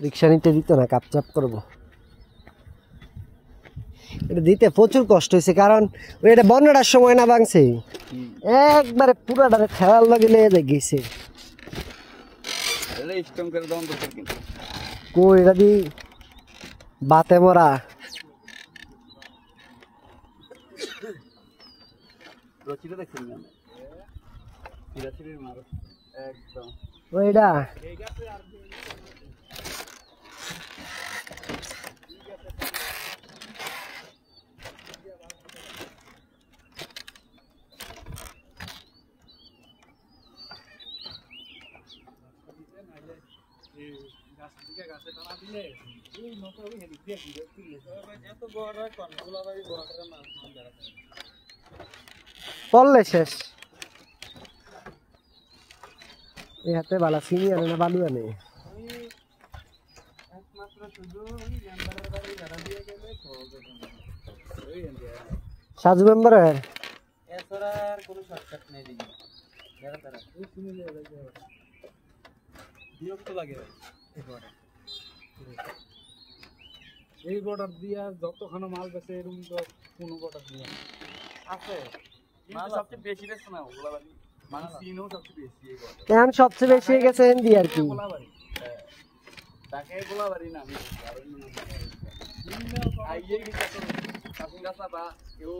রিক্সা নিতে দিত না, কাপচাপ করবো। এটা দিতে প্রচুর কষ্ট হয়েছে, কারণ এটা বন্যাটার সময় না ভাঙছে, একবারে পুরাটারে খেলার লাগে লেগে গেছে। কই এটা দি বাতে মরা ওইটা পড়লে শেষ। এই হাতে বালা চিনি আনে না বালু আনে? সাজু মেম্বারের এই বর্ডার দিয়া যতখানো মাল বেছে এরকম তো কোনো বর্ডার দিয়া আছে। সবচেয়ে বেশি বেছে না গোলাবাড়ি, মানুষ চিনেও সবচেয়ে বেশি। এখন সবচেয়ে বেশি হয়ে গেছে হিন্দি আর কি। তাকে গোলাবাড়ি না বা কেউ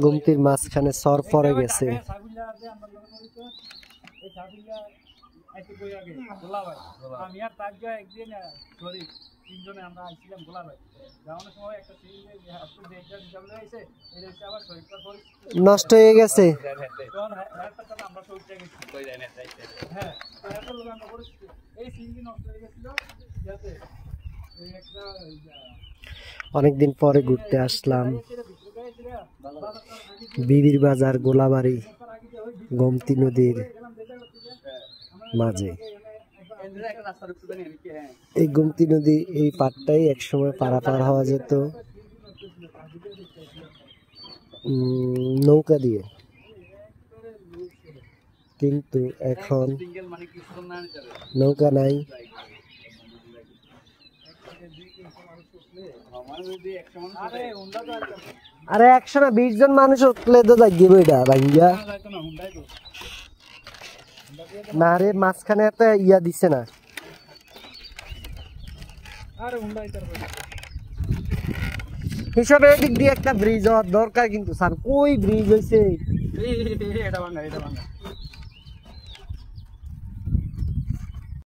গুমতির মাঝখানে সর পড়ে গেছে। আমি আর তার একদিন তিনজনে আমরা আসছিলাম গোলাবাড়ি, যাওয়ানোর সময় একটা নষ্ট হয়ে গেছে। অনেকদিন পরে ঘুরতে আসলাম বিবির বাজার গোলাবাড়ি গোমতী নদীর মাঝে। এই গোমতী নদী এই পাড়টাই একসময় পারাপার হওয়া যেত নৌকা দিয়ে, কিন্তু এখন নৌকা নাই। আরে 120 জন মানুষ উঠলে তো যাইব এটা ভাঙ্গিয়া না রে, মাঝখানে একটা ইয়া দিছে না। হিসাবে এদিক দিয়ে একটা ব্রিজ হওয়ার দরকার, কিন্তু স্যার কই ব্রিজ হয়েছে?